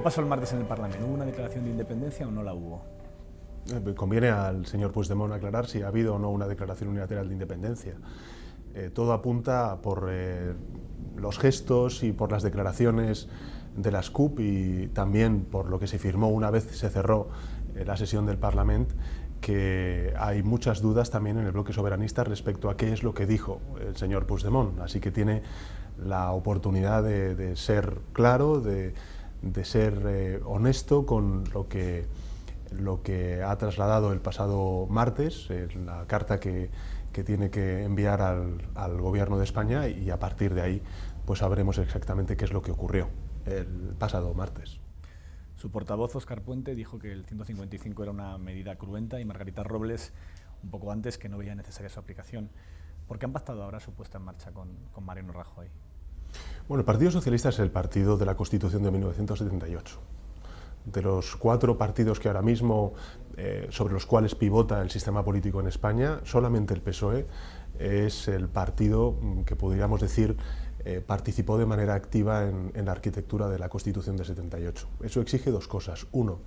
pasó el martes en el Parlamento? ¿Hubo una declaración de independencia o no la hubo? Conviene al señor Puigdemont aclarar si ha habido o no una declaración unilateral de independencia. Todo apunta por los gestos y por las declaraciones de las CUP y también por lo que se firmó una vez se cerró la sesión del Parlamento, que hay muchas dudas también en el bloque soberanista respecto a qué es lo que dijo el señor Puigdemont. Así que tiene la oportunidad de ser claro, de ser honesto con lo que ha trasladado el pasado martes, en la carta que tiene que enviar al Gobierno de España, y a partir de ahí pues sabremos exactamente qué es lo que ocurrió el pasado martes. Su portavoz, Óscar Puente, dijo que el 155 era una medida cruenta y Margarita Robles, un poco antes, que no veía necesaria su aplicación. ¿Por qué han pactado ahora su puesta en marcha con Mariano Rajoy? Bueno, el Partido Socialista es el partido de la Constitución de 1978. De los 4 partidos que ahora mismo, sobre los cuales pivota el sistema político en España, solamente el PSOE es el partido que podríamos decir participó de manera activa en la arquitectura de la Constitución de 78. Eso exige 2 cosas. Uno,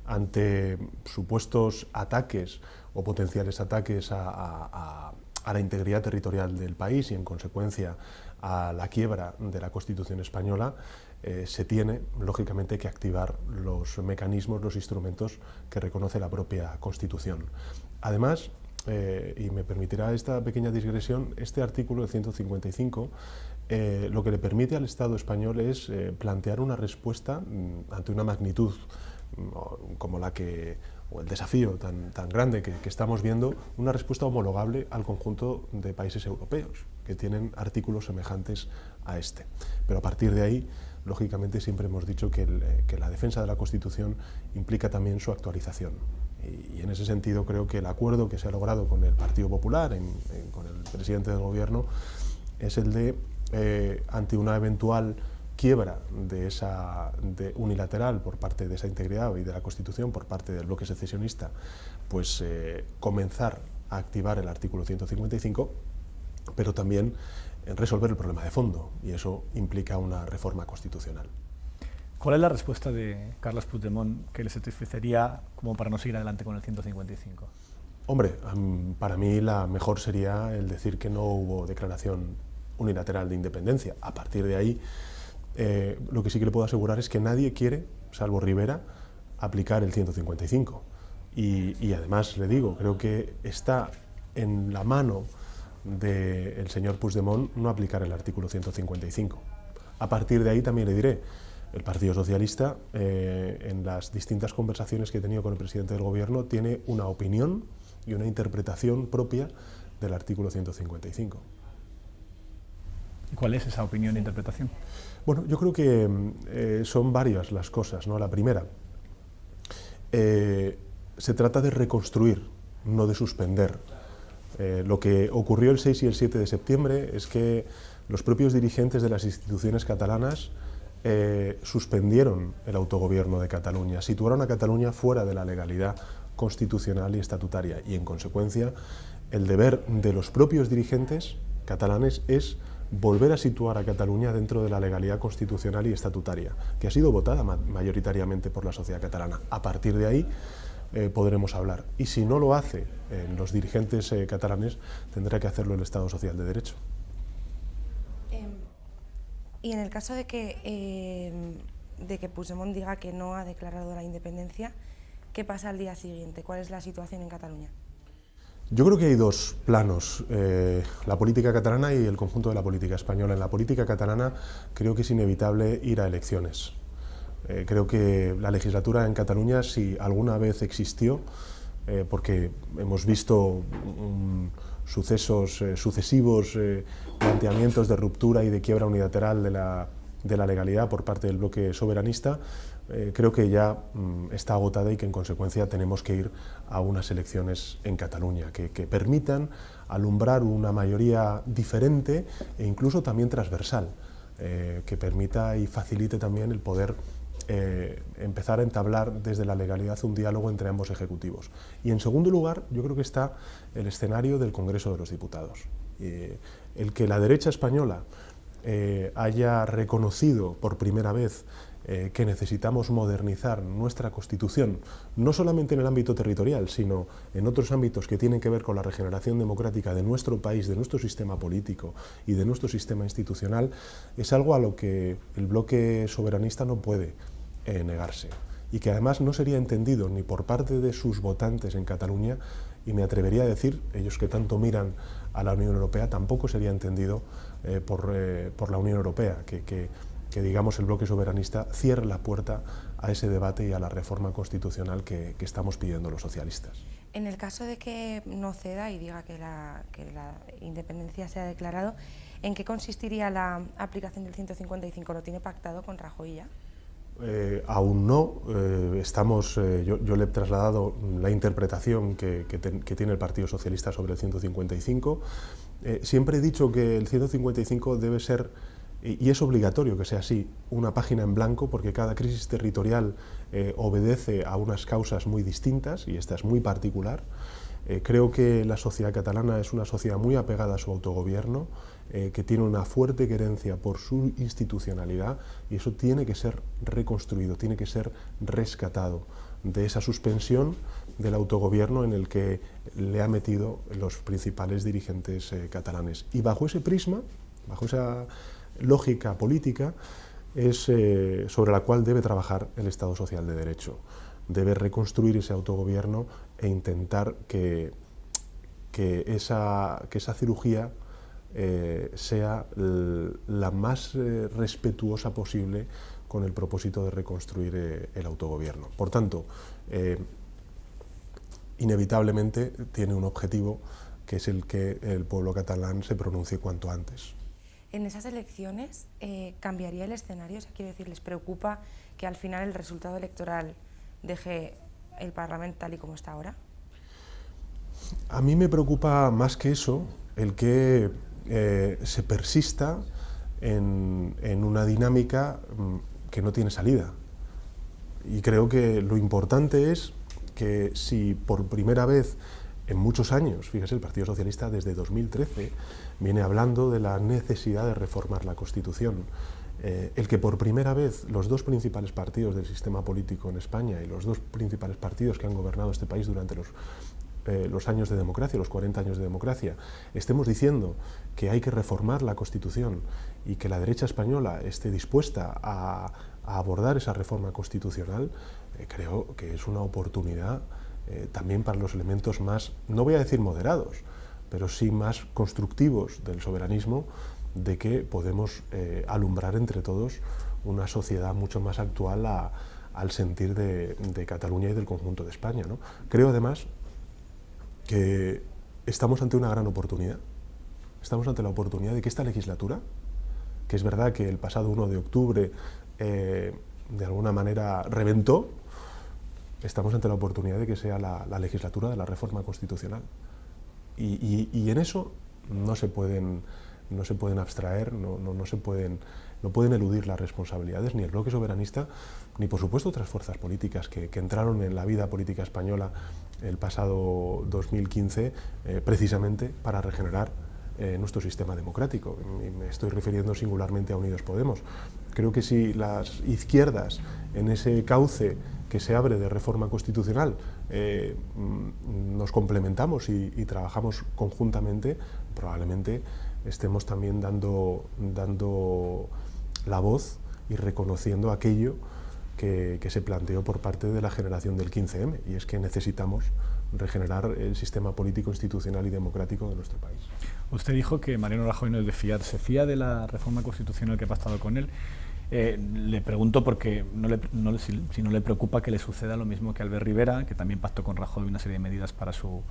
ante supuestos ataques o potenciales ataques a la integridad territorial del país y en consecuencia a la quiebra de la Constitución española, se tiene lógicamente que activar los mecanismos, los instrumentos que reconoce la propia Constitución. Además, y me permitirá esta pequeña digresión, este artículo del 155 lo que le permite al Estado español es plantear una respuesta ante una magnitud como la que, o el desafío tan grande que estamos viendo, una respuesta homologable al conjunto de países europeos que tienen artículos semejantes a este. Pero a partir de ahí, lógicamente, siempre hemos dicho que la defensa de la Constitución implica también su actualización. Y en ese sentido creo que el acuerdo que se ha logrado con el Partido Popular, con el presidente del Gobierno, es el de, ante una eventual quiebra unilateral por parte de esa integridad y de la Constitución por parte del bloque secesionista, pues comenzar a activar el artículo 155, pero también resolver el problema de fondo, y eso implica una reforma constitucional. ¿Cuál es la respuesta de Carles Puigdemont que le satisfacería como para no seguir adelante con el 155? Hombre, para mí la mejor sería el decir que no hubo declaración unilateral de independencia. A partir de ahí, lo que sí que le puedo asegurar es que nadie quiere, salvo Rivera, aplicar el 155. Y además, le digo, creo que está en la mano del señor Puigdemont no aplicar el artículo 155. A partir de ahí también le diré, el Partido Socialista, en las distintas conversaciones que he tenido con el presidente del Gobierno, tiene una opinión y una interpretación propia del artículo 155. ¿Y cuál es esa opinión e interpretación? Bueno, yo creo que son varias las cosas, ¿no? La primera, se trata de reconstruir, no de suspender. Lo que ocurrió el 6 y el 7 de septiembre es que los propios dirigentes de las instituciones catalanas suspendieron el autogobierno de Cataluña, situaron a Cataluña fuera de la legalidad constitucional y estatutaria, y en consecuencia el deber de los propios dirigentes catalanes es volver a situar a Cataluña dentro de la legalidad constitucional y estatutaria, que ha sido votada mayoritariamente por la sociedad catalana. A partir de ahí podremos hablar, y si no lo hace los dirigentes catalanes, tendrá que hacerlo el Estado Social de Derecho. Y en el caso de que Puigdemont diga que no ha declarado la independencia, ¿qué pasa al día siguiente? ¿Cuál es la situación en Cataluña? Yo creo que hay 2 planos, la política catalana y el conjunto de la política española. En la política catalana creo que es inevitable ir a elecciones. Creo que la legislatura en Cataluña, si alguna vez existió, porque hemos visto sucesivos planteamientos de ruptura y de quiebra unilateral de la legalidad por parte del bloque soberanista, creo que ya está agotada y que en consecuencia tenemos que ir a unas elecciones en Cataluña que permitan alumbrar una mayoría diferente e incluso también transversal, que permita y facilite también el poder empezar a entablar desde la legalidad un diálogo entre ambos ejecutivos. Y en segundo lugar, yo creo que está el escenario del Congreso de los Diputados. El que la derecha española haya reconocido por primera vez que necesitamos modernizar nuestra Constitución, no solamente en el ámbito territorial, sino en otros ámbitos que tienen que ver con la regeneración democrática de nuestro país, de nuestro sistema político y de nuestro sistema institucional, es algo a lo que el bloque soberanista no puede negarse, y que además no sería entendido ni por parte de sus votantes en Cataluña, y me atrevería a decir, ellos que tanto miran a la Unión Europea, tampoco sería entendido por la Unión Europea, que digamos el bloque soberanista cierre la puerta a ese debate y a la reforma constitucional que estamos pidiendo los socialistas. En el caso de que no ceda y diga que la independencia se ha declarado, ¿en qué consistiría la aplicación del 155? ¿Lo tiene pactado con Rajoy ya? Aún no. Yo le he trasladado la interpretación que tiene el Partido Socialista sobre el 155. Siempre he dicho que el 155 debe ser, y es obligatorio que sea así, una página en blanco, porque cada crisis territorial obedece a unas causas muy distintas, y esta es muy particular. Creo que la sociedad catalana es una sociedad muy apegada a su autogobierno, que tiene una fuerte querencia por su institucionalidad, y eso tiene que ser reconstruido, tiene que ser rescatado de esa suspensión del autogobierno en el que le ha metido los principales dirigentes catalanes. Y bajo ese prisma, bajo esa lógica política, es sobre la cual debe trabajar el Estado Social de Derecho. Debe reconstruir ese autogobierno e intentar que esa cirugía sea la más respetuosa posible con el propósito de reconstruir el autogobierno. Por tanto, inevitablemente tiene un objetivo, que es el que el pueblo catalán se pronuncie cuanto antes. En esas elecciones, ¿cambiaría el escenario? O sea, quiero decir, ¿les preocupa que al final el resultado electoral deje el Parlamento tal y como está ahora? A mí me preocupa más que eso el que se persista en una dinámica que no tiene salida. Y creo que lo importante es que si por primera vez en muchos años, fíjese, el Partido Socialista desde 2013 viene hablando de la necesidad de reformar la Constitución, el que por primera vez los dos principales partidos del sistema político en España y los dos principales partidos que han gobernado este país durante los años de democracia, los 40 años de democracia, estemos diciendo que hay que reformar la Constitución y que la derecha española esté dispuesta a abordar esa reforma constitucional, creo que es una oportunidad también para los elementos más, no voy a decir moderados, pero sí más constructivos del soberanismo, de que podemos alumbrar entre todos una sociedad mucho más actual al sentir de Cataluña y del conjunto de España, ¿no? Creo además que estamos ante una gran oportunidad. Estamos ante la oportunidad de que esta legislatura, que es verdad que el pasado 1 de octubre de alguna manera reventó, estamos ante la oportunidad de que sea la legislatura de la reforma constitucional. Y en eso no se pueden abstraer, no pueden eludir las responsabilidades ni el bloque soberanista, ni por supuesto otras fuerzas políticas que entraron en la vida política española el pasado 2015 precisamente para regenerar nuestro sistema democrático. Y me estoy refiriendo singularmente a Unidos Podemos. Creo que si las izquierdas, en ese cauce que se abre de reforma constitucional, nos complementamos y trabajamos conjuntamente, probablemente estemos también dando la voz y reconociendo aquello que se planteó por parte de la generación del 15M, y es que necesitamos regenerar el sistema político, institucional y democrático de nuestro país. Usted dijo que Mariano Rajoy no es de fiar. ¿Se fía de la reforma constitucional que ha pactado con él? Le pregunto porque si no le preocupa que le suceda lo mismo que Albert Rivera, que también pactó con Rajoy una serie de medidas para su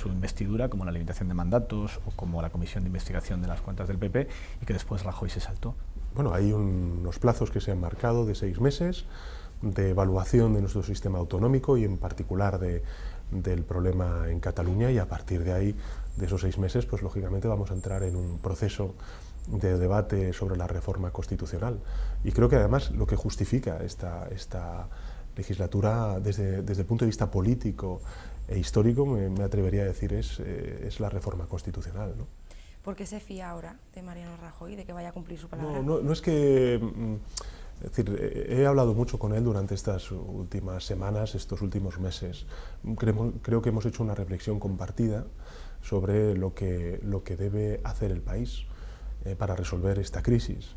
investidura, como la limitación de mandatos o como la comisión de investigación de las cuentas del PP, y que después Rajoy se saltó. Bueno, hay unos plazos que se han marcado de 6 meses de evaluación de nuestro sistema autonómico y en particular del problema en Cataluña, y a partir de ahí, de esos 6 meses, pues lógicamente vamos a entrar en un proceso de debate sobre la reforma constitucional. Y creo que además lo que justifica esta legislatura desde el punto de vista político e histórico, me atrevería a decir, es la reforma constitucional, ¿no? ¿Por qué se fía ahora de Mariano Rajoy, de que vaya a cumplir su palabra? No es que Es decir, he hablado mucho con él durante estas últimas semanas, estos últimos meses. Creo que hemos hecho una reflexión compartida sobre lo que debe hacer el país para resolver esta crisis,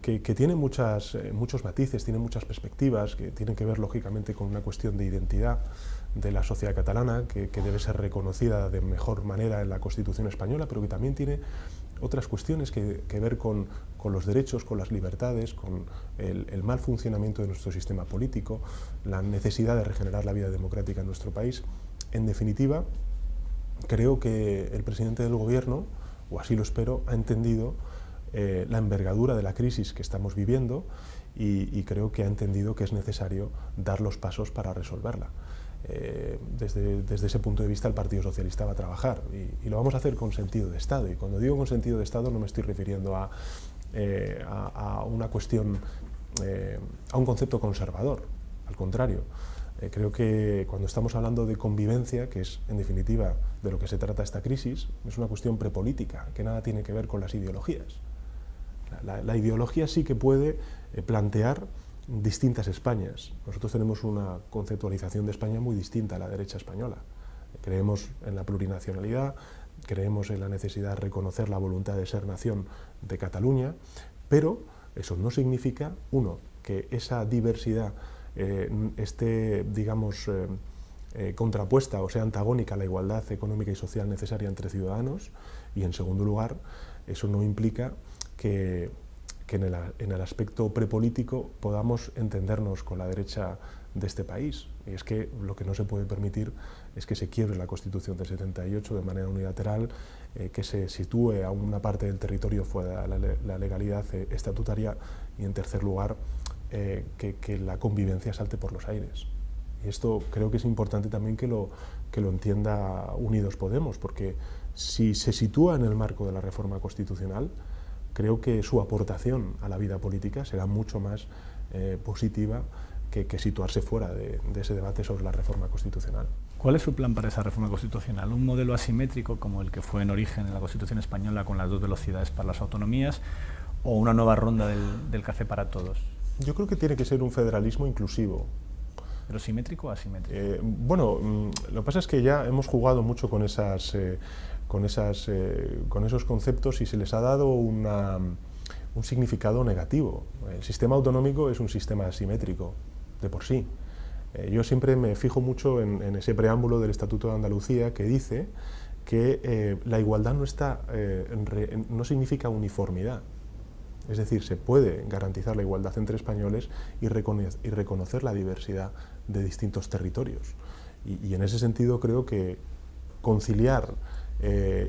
que tiene muchos matices, tiene muchas perspectivas, que tienen que ver lógicamente con una cuestión de identidad de la sociedad catalana, que debe ser reconocida de mejor manera en la Constitución española, pero que también tiene otras cuestiones que ver con los derechos, con las libertades, con el mal funcionamiento de nuestro sistema político, la necesidad de regenerar la vida democrática en nuestro país. En definitiva, creo que el presidente del Gobierno, o así lo espero, ha entendido la envergadura de la crisis que estamos viviendo y creo que ha entendido que es necesario dar los pasos para resolverla. Desde ese punto de vista el Partido Socialista va a trabajar y lo vamos a hacer con sentido de Estado, y cuando digo con sentido de Estado no me estoy refiriendo a una cuestión, a un concepto conservador, al contrario. Creo que cuando estamos hablando de convivencia, que es en definitiva de lo que se trata esta crisis, es una cuestión prepolítica, que nada tiene que ver con las ideologías. La ideología sí que puede plantear distintas Españas. Nosotros tenemos una conceptualización de España muy distinta a la derecha española. Creemos en la plurinacionalidad, creemos en la necesidad de reconocer la voluntad de ser nación de Cataluña, pero eso no significa, uno, que esa diversidad esté, digamos, contrapuesta o sea antagónica a la igualdad económica y social necesaria entre ciudadanos, y en segundo lugar, eso no implica que en el aspecto prepolítico podamos entendernos con la derecha de este país. Y es que lo que no se puede permitir es que se quiebre la Constitución del 78 de manera unilateral, que se sitúe a una parte del territorio fuera de la legalidad estatutaria y, en tercer lugar, que la convivencia salte por los aires. Y esto creo que es importante también que lo entienda Unidos Podemos, porque si se sitúa en el marco de la reforma constitucional, creo que su aportación a la vida política será mucho más positiva que situarse fuera de ese debate sobre la reforma constitucional. ¿Cuál es su plan para esa reforma constitucional? ¿Un modelo asimétrico como el que fue en origen en la Constitución española con las 2 velocidades para las autonomías, o una nueva ronda del café para todos? Yo creo que tiene que ser un federalismo inclusivo. ¿Pero simétrico o asimétrico? Bueno, lo que pasa es que ya hemos jugado mucho con esos conceptos y se les ha dado un significado negativo. El sistema autonómico es un sistema asimétrico de por sí. Yo siempre me fijo mucho en ese preámbulo del Estatuto de Andalucía que dice que la igualdad no significa uniformidad. Es decir, se puede garantizar la igualdad entre españoles y reconocer la diversidad de distintos territorios. Y en ese sentido creo que conciliar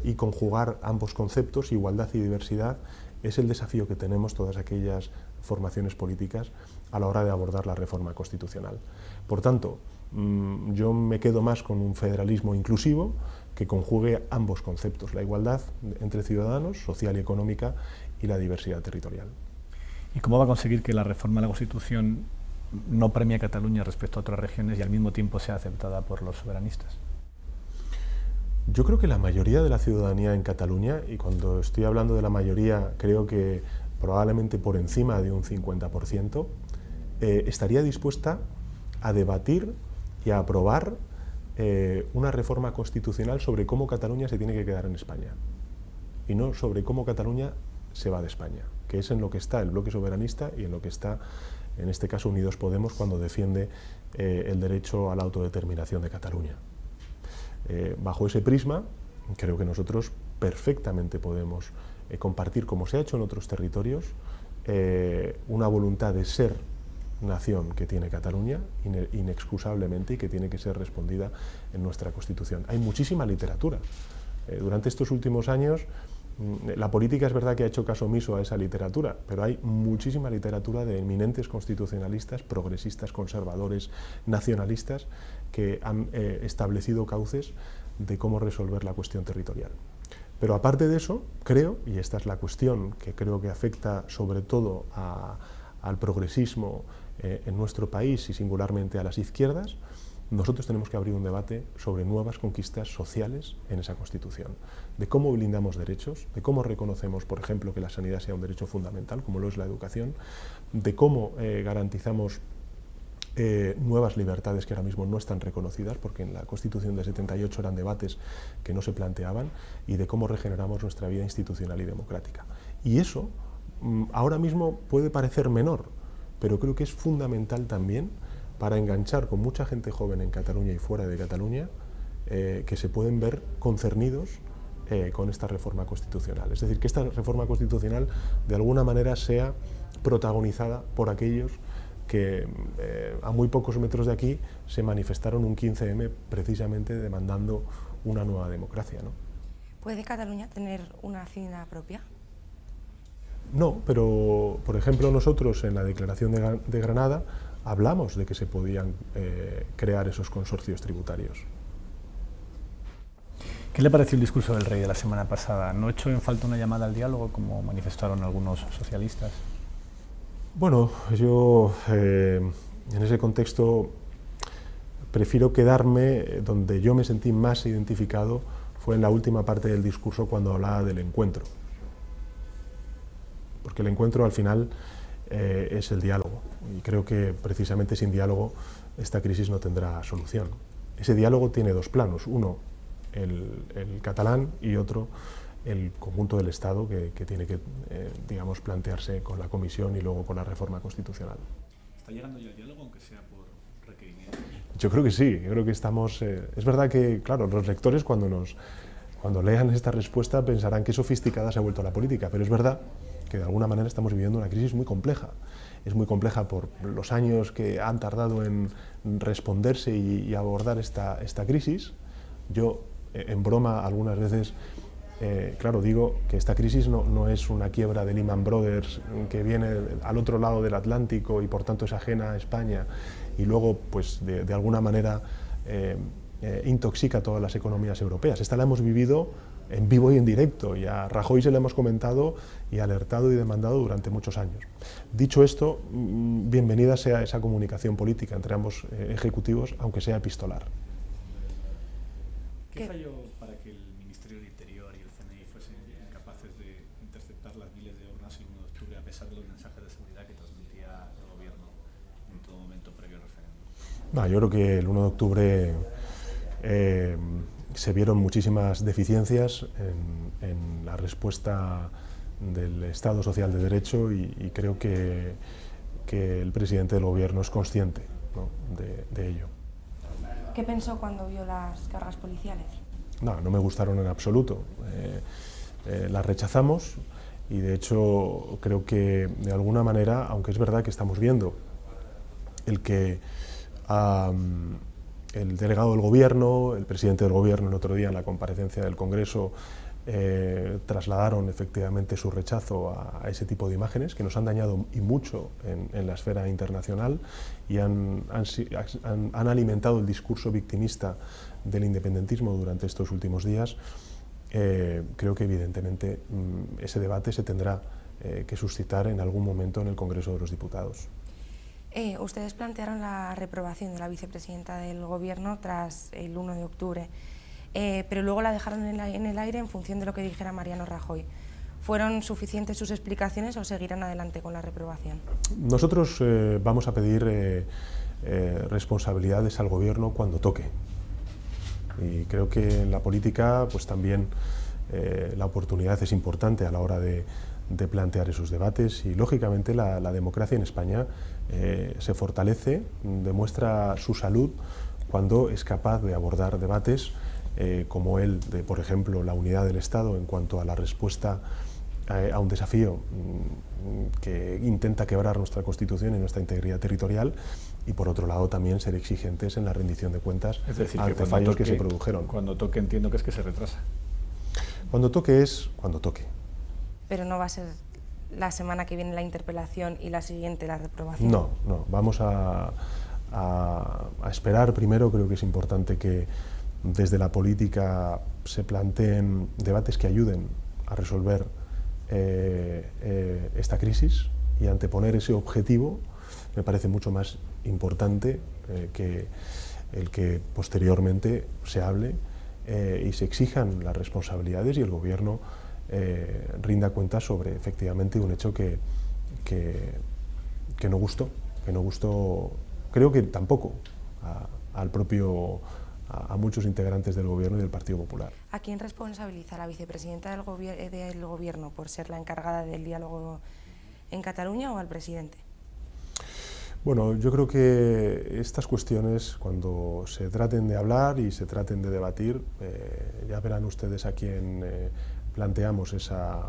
y conjugar ambos conceptos, igualdad y diversidad, es el desafío que tenemos todas aquellas formaciones políticas a la hora de abordar la reforma constitucional. Por tanto, yo me quedo más con un federalismo inclusivo que conjugue ambos conceptos, la igualdad entre ciudadanos, social y económica, y la diversidad territorial. ¿Y cómo va a conseguir que la reforma de la Constitución no premie a Cataluña respecto a otras regiones y al mismo tiempo sea aceptada por los soberanistas? Yo creo que la mayoría de la ciudadanía en Cataluña, y cuando estoy hablando de la mayoría creo que probablemente por encima de un 50%, estaría dispuesta a debatir y a aprobar una reforma constitucional sobre cómo Cataluña se tiene que quedar en España, y no sobre cómo Cataluña se va de España, que es en lo que está el bloque soberanista y en lo que está, en este caso, Unidos Podemos cuando defiende el derecho a la autodeterminación de Cataluña. Bajo ese prisma, creo que nosotros perfectamente podemos compartir, como se ha hecho en otros territorios, una voluntad de ser nación que tiene Cataluña inexcusablemente y que tiene que ser respondida en nuestra Constitución. Hay muchísima literatura. Durante estos últimos años, la política es verdad que ha hecho caso omiso a esa literatura, pero hay muchísima literatura de eminentes constitucionalistas, progresistas, conservadores, nacionalistas, que han establecido cauces de cómo resolver la cuestión territorial. Pero aparte de eso, creo, y esta es la cuestión que creo que afecta sobre todo al progresismo en nuestro país y singularmente a las izquierdas, nosotros tenemos que abrir un debate sobre nuevas conquistas sociales en esa Constitución, de cómo blindamos derechos, de cómo reconocemos, por ejemplo, que la sanidad sea un derecho fundamental, como lo es la educación, de cómo garantizamos nuevas libertades que ahora mismo no están reconocidas, porque en la Constitución de 78 eran debates que no se planteaban, y de cómo regeneramos nuestra vida institucional y democrática. Y eso ahora mismo puede parecer menor, pero creo que es fundamental también para enganchar con mucha gente joven en Cataluña y fuera de Cataluña, que se pueden ver concernidos con esta reforma constitucional. Es decir, que esta reforma constitucional de alguna manera sea protagonizada por aquellos que a muy pocos metros de aquí se manifestaron un 15M precisamente demandando una nueva democracia, ¿no? ¿Puede Cataluña tener una hacienda propia? No, pero por ejemplo nosotros en la Declaración de Granada hablamos de que se podían crear esos consorcios tributarios. ¿Qué le pareció el discurso del rey de la semana pasada? ¿No echó en falta una llamada al diálogo, como manifestaron algunos socialistas? Bueno, yo en ese contexto prefiero quedarme donde yo me sentí más identificado, fue en la última parte del discurso cuando hablaba del encuentro. Porque el encuentro al final es el diálogo, y creo que precisamente sin diálogo esta crisis no tendrá solución. Ese diálogo tiene dos planos, uno el catalán y otro el conjunto del Estado que tiene que digamos, plantearse con la Comisión y luego con la reforma constitucional. ¿Está llegando ya el diálogo, aunque sea por requerimiento? Yo creo que sí, yo creo que estamos... es verdad que, claro, los lectores cuando lean esta respuesta pensarán qué sofisticada se ha vuelto la política, pero es verdad que de alguna manera estamos viviendo una crisis muy compleja. Es muy compleja por los años que han tardado en responderse y abordar esta crisis. Yo, en broma, algunas veces, claro, digo que esta crisis no es una quiebra de Lehman Brothers que viene al otro lado del Atlántico y por tanto es ajena a España y luego, pues, de alguna manera intoxica todas las economías europeas. Esta la hemos vivido en vivo y en directo, y a Rajoy se le hemos comentado y alertado y demandado durante muchos años. Dicho esto, bienvenida sea esa comunicación política entre ambos ejecutivos, aunque sea epistolar. ¿Qué falló para que el Ministerio del Interior y el CNI fuesen incapaces de interceptar las miles de urnas el 1 de octubre a pesar de los mensajes de seguridad que transmitía el gobierno en todo momento previo al referéndum? Yo creo que el 1 de octubre se vieron muchísimas deficiencias en la respuesta del Estado Social de Derecho y creo que el presidente del gobierno es consciente, ¿no?, de ello. ¿Qué pensó cuando vio las cargas policiales? No me gustaron en absoluto. Las rechazamos y de hecho creo que de alguna manera, aunque es verdad que estamos viendo el que el delegado del gobierno, el presidente del gobierno el otro día en la comparecencia del Congreso trasladaron efectivamente su rechazo a ese tipo de imágenes que nos han dañado y mucho en la esfera internacional y han alimentado el discurso victimista del independentismo durante estos últimos días. Creo que evidentemente ese debate se tendrá que suscitar en algún momento en el Congreso de los Diputados. Ustedes plantearon la reprobación de la vicepresidenta del Gobierno tras el 1 de octubre. Pero luego la dejaron en el aire en función de lo que dijera Mariano Rajoy. ¿Fueron suficientes sus explicaciones o seguirán adelante con la reprobación? Nosotros vamos a pedir responsabilidades al Gobierno cuando toque. Y creo que en la política pues también la oportunidad es importante a la hora de plantear esos debates y lógicamente la democracia en España se fortalece, demuestra su salud cuando es capaz de abordar debates como el de, por ejemplo, la unidad del Estado en cuanto a la respuesta a un desafío que intenta quebrar nuestra Constitución y nuestra integridad territorial, y por otro lado también ser exigentes en la rendición de cuentas ante fallos que se produjeron. Cuando toque entiendo que es que se retrasa. Cuando toque es cuando toque. Pero no va a ser la semana que viene la interpelación y la siguiente la reprobación. No, vamos a esperar primero. Creo que es importante que desde la política se planteen debates que ayuden a resolver esta crisis, y anteponer ese objetivo me parece mucho más importante que el que posteriormente se hable y se exijan las responsabilidades y el Gobierno rinda cuentas sobre efectivamente un hecho que no gustó, creo que tampoco a muchos integrantes del Gobierno y del Partido Popular. ¿A quién responsabiliza la vicepresidenta del Gobierno por ser la encargada del diálogo en Cataluña o al presidente? Bueno, yo creo que estas cuestiones, cuando se traten de hablar y se traten de debatir, ya verán ustedes a quién planteamos esas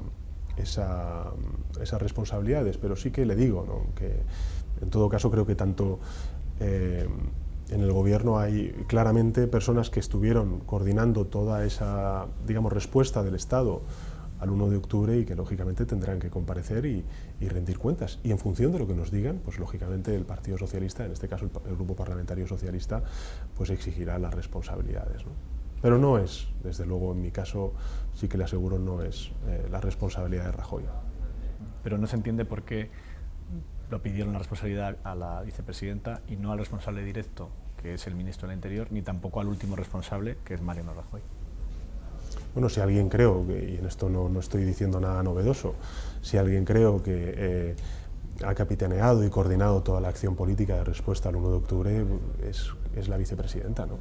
responsabilidades, pero sí que le digo, ¿no?, que en todo caso creo que tanto en el Gobierno hay claramente personas que estuvieron coordinando toda esa, digamos, respuesta del Estado al 1 de octubre y que lógicamente tendrán que comparecer y rendir cuentas. Y en función de lo que nos digan, pues lógicamente el Partido Socialista, en este caso el Grupo Parlamentario Socialista, pues exigirá las responsabilidades, ¿no? Pero no es, desde luego en mi caso, sí que le aseguro, no es la responsabilidad de Rajoy. Pero no se entiende por qué lo pidieron la responsabilidad a la vicepresidenta y no al responsable directo, que es el ministro del Interior, ni tampoco al último responsable, que es Mariano Rajoy. Bueno, si alguien creo, y en esto no estoy diciendo nada novedoso, si alguien creo que ha capitaneado y coordinado toda la acción política de respuesta al 1 de octubre, es la vicepresidenta, ¿no?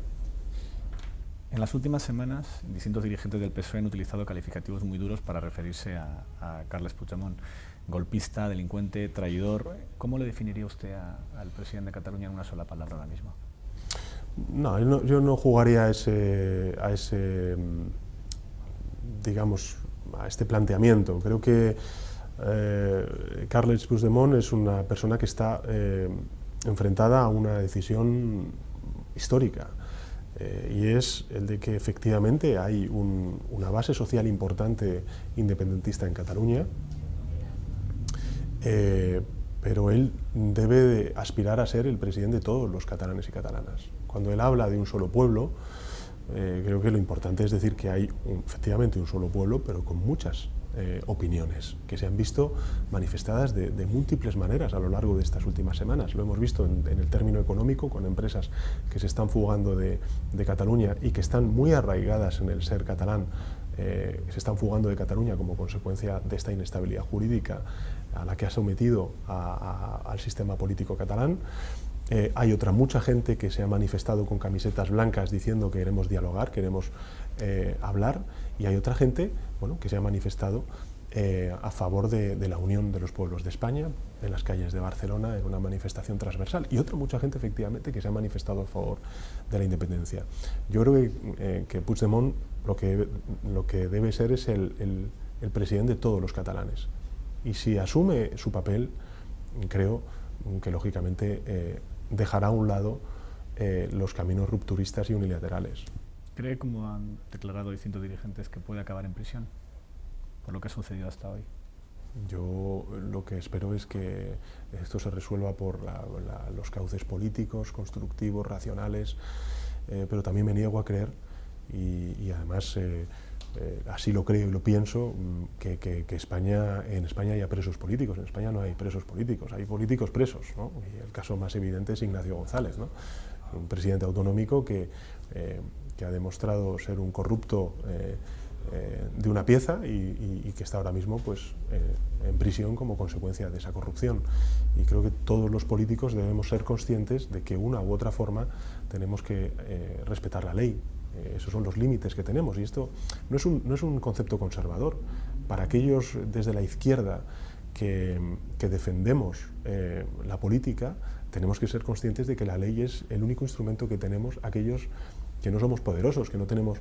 En las últimas semanas, distintos dirigentes del PSOE han utilizado calificativos muy duros para referirse a Carles Puigdemont. Golpista, delincuente, traidor. ¿Cómo le definiría usted al presidente de Cataluña en una sola palabra ahora mismo? No, yo no jugaría a digamos, a este planteamiento. Creo que Carles Puigdemont es una persona que está enfrentada a una decisión histórica. Y es el de que efectivamente hay una base social importante independentista en Cataluña, pero él debe de aspirar a ser el presidente de todos los catalanes y catalanas. Cuando él habla de un solo pueblo, creo que lo importante es decir que hay efectivamente un solo pueblo, pero con muchas opiniones que se han visto manifestadas de múltiples maneras a lo largo de estas últimas semanas. Lo hemos visto en el término económico, con empresas que se están fugando de Cataluña y que están muy arraigadas en el ser catalán, se están fugando de Cataluña como consecuencia de esta inestabilidad jurídica a la que ha sometido al sistema político catalán. Hay mucha gente que se ha manifestado con camisetas blancas diciendo que queremos dialogar, queremos hablar, y hay otra gente, bueno, que se ha manifestado a favor de la unión de los pueblos de España en las calles de Barcelona en una manifestación transversal, y mucha gente efectivamente que se ha manifestado a favor de la independencia. Yo creo que Puigdemont lo que debe ser es el presidente de todos los catalanes, y si asume su papel, creo que lógicamente dejará a un lado los caminos rupturistas y unilaterales. ¿Cree, como han declarado distintos dirigentes, que puede acabar en prisión por lo que ha sucedido hasta hoy? Yo lo que espero es que esto se resuelva por los cauces políticos, constructivos, racionales, pero también me niego a creer, y además así lo creo y lo pienso, que en España haya presos políticos. En España no hay presos políticos, hay políticos presos, ¿no? Y el caso más evidente es Ignacio González, ¿no? Un presidente autonómico que ha demostrado ser un corrupto de una pieza y que está ahora mismo pues, en prisión como consecuencia de esa corrupción. Y creo que todos los políticos debemos ser conscientes de que una u otra forma tenemos que respetar la ley. Esos son los límites que tenemos, y esto no es un concepto conservador. Para aquellos desde la izquierda que defendemos la política, tenemos que ser conscientes de que la ley es el único instrumento que tenemos aquellos que no somos poderosos, que no tenemos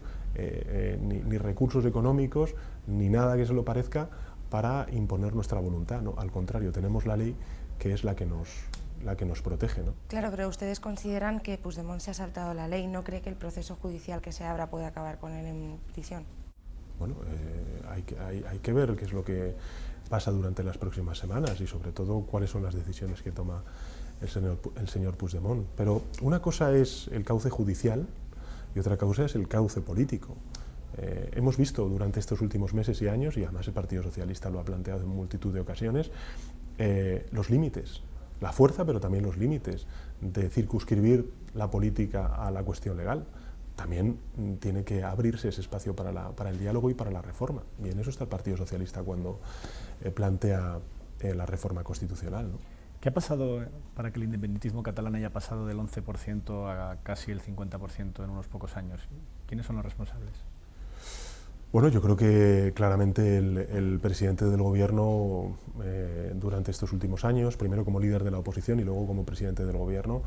ni recursos económicos, ni nada que se lo parezca para imponer nuestra voluntad, ¿no? Al contrario, tenemos la ley, que es la que nos protege, ¿no? Claro, pero ustedes consideran que Puigdemont se ha saltado la ley. ¿No cree que el proceso judicial que se abra puede acabar con él en prisión? Bueno, hay que ver qué es lo que pasa durante las próximas semanas y sobre todo cuáles son las decisiones que toma el señor Puigdemont. Pero una cosa es el cauce judicial y otra cosa es el cauce político. Hemos visto durante estos últimos meses y años, y además el Partido Socialista lo ha planteado en multitud de ocasiones, los límites la fuerza, pero también los límites de circunscribir la política a la cuestión legal. También tiene que abrirse ese espacio para el diálogo y para la reforma. Y en eso está el Partido Socialista cuando plantea la reforma constitucional, ¿no? ¿Qué ha pasado para que el independentismo catalán haya pasado del 11% a casi el 50% en unos pocos años? ¿Quiénes son los responsables? Bueno, yo creo que claramente el presidente del gobierno durante estos últimos años, primero como líder de la oposición y luego como presidente del gobierno,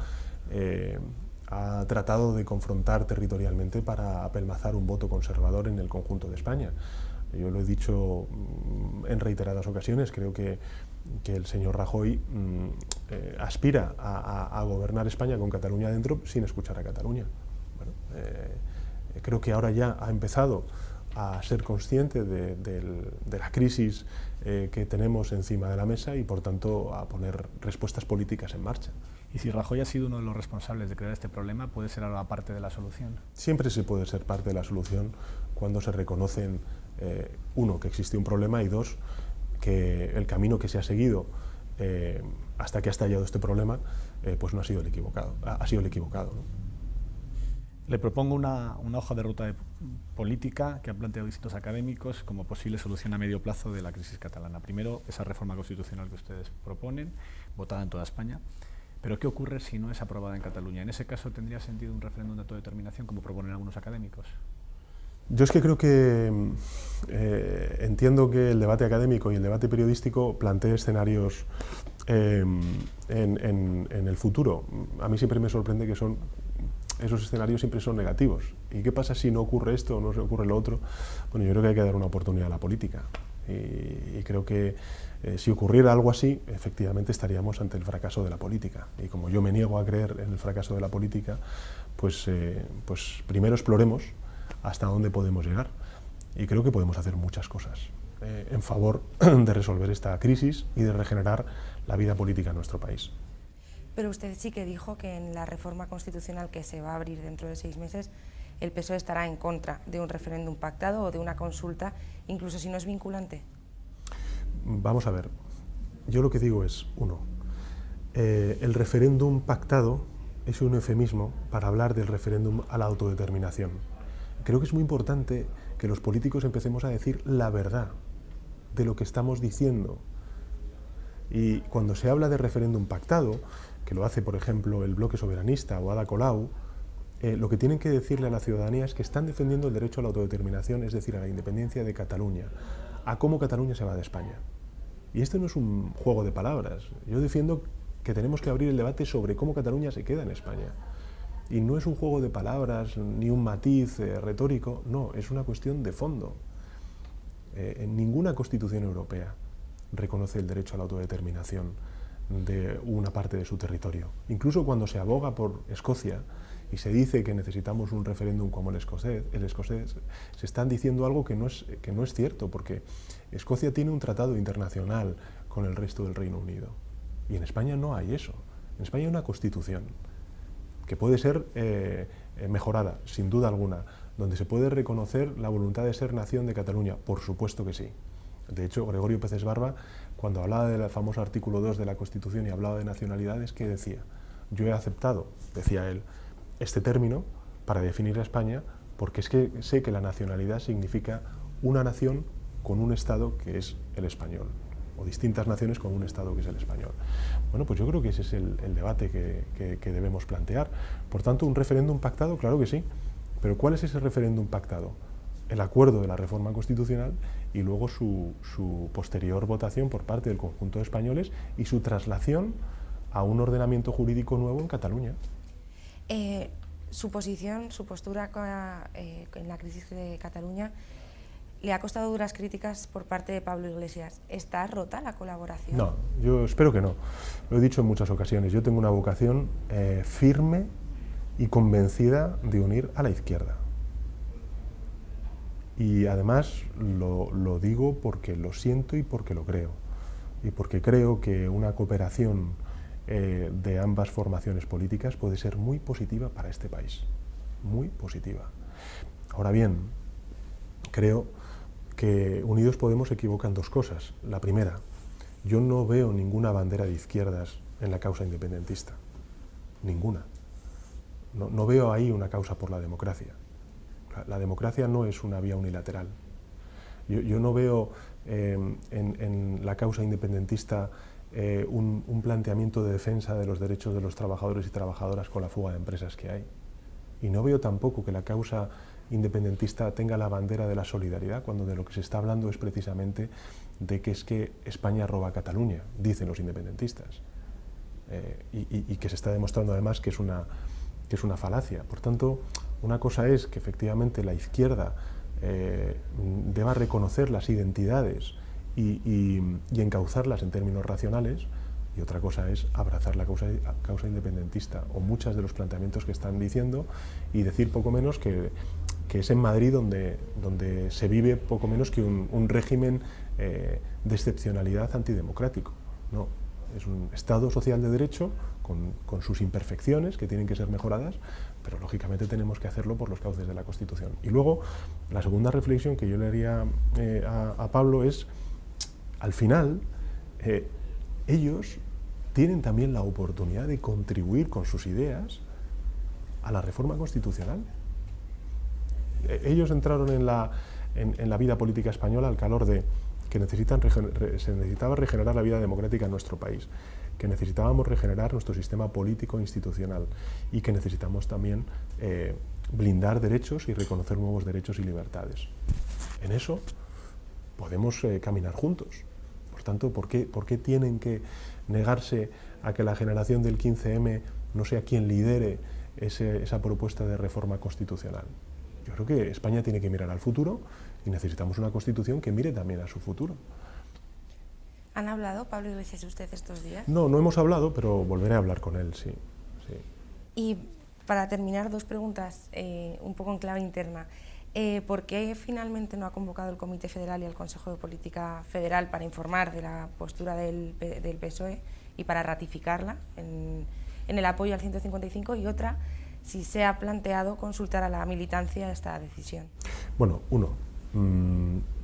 ha tratado de confrontar territorialmente para apelmazar un voto conservador en el conjunto de España. Yo lo he dicho en reiteradas ocasiones, creo que el señor Rajoy aspira a gobernar España con Cataluña dentro sin escuchar a Cataluña. Bueno, creo que ahora ya ha empezado a ser consciente de la crisis que tenemos encima de la mesa y, por tanto, a poner respuestas políticas en marcha. Y si Rajoy ha sido uno de los responsables de crear este problema, ¿puede ser ahora parte de la solución? Siempre se puede ser parte de la solución cuando se reconocen, uno, que existe un problema y dos, que el camino que se ha seguido hasta que ha estallado este problema pues no ha sido el equivocado, ha sido el equivocado, ¿no? Le propongo una hoja de ruta política que han planteado distintos académicos como posible solución a medio plazo de la crisis catalana. Primero, esa reforma constitucional que ustedes proponen, votada en toda España. Pero ¿qué ocurre si no es aprobada en Cataluña? En ese caso, ¿tendría sentido un referéndum de autodeterminación, como proponen algunos académicos? Yo es que creo que entiendo que el debate académico y el debate periodístico plantea escenarios en el futuro. A mí siempre me sorprende que esos escenarios siempre son negativos. ¿Y qué pasa si no ocurre esto o no se ocurre lo otro? Bueno, yo creo que hay que dar una oportunidad a la política. Y creo que si ocurriera algo así, efectivamente estaríamos ante el fracaso de la política. Y como yo me niego a creer en el fracaso de la política, pues primero exploremos hasta dónde podemos llegar. Y creo que podemos hacer muchas cosas en favor de resolver esta crisis y de regenerar la vida política en nuestro país. Pero usted sí que dijo que en la reforma constitucional que se va a abrir dentro de 6 meses, el PSOE estará en contra de un referéndum pactado o de una consulta, incluso si no es vinculante. Vamos a ver, yo lo que digo es, uno, el referéndum pactado es un eufemismo para hablar del referéndum a la autodeterminación. Creo que es muy importante que los políticos empecemos a decir la verdad de lo que estamos diciendo. Y cuando se habla de referéndum pactado, que lo hace, por ejemplo, el Bloque Soberanista o Ada Colau, lo que tienen que decirle a la ciudadanía es que están defendiendo el derecho a la autodeterminación, es decir, a la independencia de Cataluña, a cómo Cataluña se va de España. Y esto no es un juego de palabras. Yo defiendo que tenemos que abrir el debate sobre cómo Cataluña se queda en España. Y no es un juego de palabras ni un matiz retórico, no, es una cuestión de fondo. En ninguna constitución europea reconoce el derecho a la autodeterminación de una parte de su territorio. Incluso cuando se aboga por Escocia y se dice que necesitamos un referéndum como el escocés, se están diciendo algo que no es cierto, porque Escocia tiene un tratado internacional con el resto del Reino Unido. Y en España no hay eso. En España hay una constitución que puede ser mejorada, sin duda alguna, donde se puede reconocer la voluntad de ser nación de Cataluña, por supuesto que sí. De hecho, Gregorio Pérez Barba, cuando hablaba del famoso artículo 2 de la Constitución y hablaba de nacionalidades, ¿qué decía? Yo he aceptado, decía él, este término para definir a España porque es que sé que la nacionalidad significa una nación con un Estado que es el español, o distintas naciones con un Estado que es el español. Bueno, pues yo creo que ese es el debate que debemos plantear. Por tanto, ¿un referéndum pactado? Claro que sí. Pero ¿cuál es ese referéndum pactado? El acuerdo de la reforma constitucional y luego su posterior votación por parte del conjunto de españoles y su traslación a un ordenamiento jurídico nuevo en Cataluña. Su posición, su postura en la crisis de Cataluña le ha costado duras críticas por parte de Pablo Iglesias. ¿Está rota la colaboración? No, yo espero que no. Lo he dicho en muchas ocasiones. Yo tengo una vocación firme y convencida de unir a la izquierda. Y además lo digo porque lo siento y porque lo creo. Y porque creo que una cooperación de ambas formaciones políticas puede ser muy positiva para este país. Muy positiva. Ahora bien, creo que Unidos Podemos se equivoca en dos cosas. La primera, yo no veo ninguna bandera de izquierdas en la causa independentista. Ninguna. No veo ahí una causa por la democracia. La democracia no es una vía unilateral. Yo no veo en la causa independentista un planteamiento de defensa de los derechos de los trabajadores y trabajadoras con la fuga de empresas que hay. Y no veo tampoco que la causa independentista tenga la bandera de la solidaridad, cuando de lo que se está hablando es precisamente de que es que España roba a Cataluña, dicen los independentistas. Y que se está demostrando además que es una falacia. Por tanto, una cosa es que efectivamente la izquierda deba reconocer las identidades y encauzarlas en términos racionales, y otra cosa es abrazar la causa independentista o muchos de los planteamientos que están diciendo, y decir poco menos que es en Madrid donde se vive poco menos que un régimen de excepcionalidad antidemocrático. No, es un Estado social de derecho con sus imperfecciones que tienen que ser mejoradas, pero lógicamente tenemos que hacerlo por los cauces de la Constitución. Y luego, la segunda reflexión que yo le haría a Pablo es, al final, ellos tienen también la oportunidad de contribuir con sus ideas a la reforma constitucional. Ellos entraron en la vida política española al calor de que se necesitaba regenerar la vida democrática en nuestro país, que necesitábamos regenerar nuestro sistema político institucional y que necesitamos también blindar derechos y reconocer nuevos derechos y libertades. En eso podemos caminar juntos. Por tanto, ¿por qué tienen que negarse a que la generación del 15M no sea quien lidere esa propuesta de reforma constitucional? Yo creo que España tiene que mirar al futuro y necesitamos una Constitución que mire también a su futuro. ¿Han hablado, Pablo Iglesias, y usted estos días? No hemos hablado, pero volveré a hablar con él, sí. Y para terminar, dos preguntas un poco en clave interna. ¿Por qué finalmente no ha convocado el Comité Federal y el Consejo de Política Federal para informar de la postura del PSOE y para ratificarla en el apoyo al 155? Y otra, si se ha planteado consultar a la militancia esta decisión. Bueno,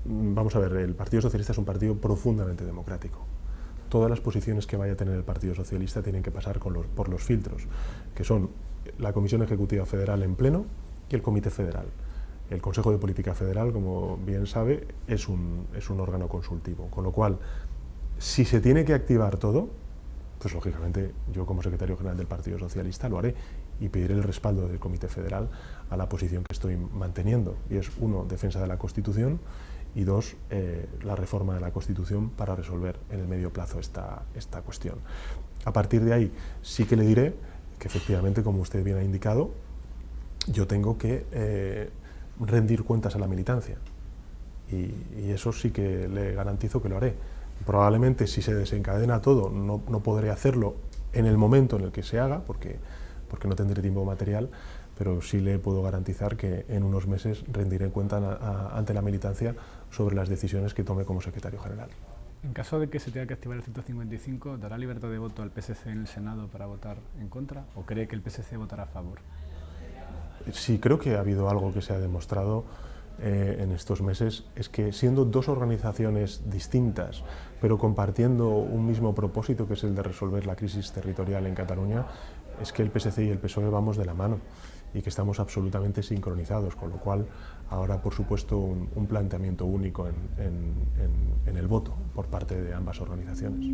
vamos a ver, el Partido Socialista es un partido profundamente democrático. Todas las posiciones que vaya a tener el Partido Socialista tienen que pasar por los filtros, que son la Comisión Ejecutiva Federal en pleno y el Comité Federal. El Consejo de Política Federal, como bien sabe, es un órgano consultivo, con lo cual, si se tiene que activar todo, pues lógicamente yo como secretario general del Partido Socialista lo haré y pediré el respaldo del Comité Federal a la posición que estoy manteniendo, y es, uno, defensa de la Constitución, y dos, la reforma de la Constitución para resolver en el medio plazo esta cuestión. A partir de ahí sí que le diré que efectivamente, como usted bien ha indicado, yo tengo que rendir cuentas a la militancia, y eso sí que le garantizo que lo haré. Probablemente, si se desencadena todo, no podré hacerlo en el momento en el que se haga, porque no tendré tiempo material, pero sí le puedo garantizar que en unos meses rendiré cuenta ante la militancia sobre las decisiones que tome como secretario general. En caso de que se tenga que activar el 155, ¿dará libertad de voto al PSC en el Senado para votar en contra, o cree que el PSC votará a favor? Sí, creo que ha habido algo que se ha demostrado en estos meses, es que siendo dos organizaciones distintas, pero compartiendo un mismo propósito, que es el de resolver la crisis territorial en Cataluña, es que el PSC y el PSOE vamos de la mano y que estamos absolutamente sincronizados, con lo cual ahora, por supuesto, un planteamiento único en el voto por parte de ambas organizaciones.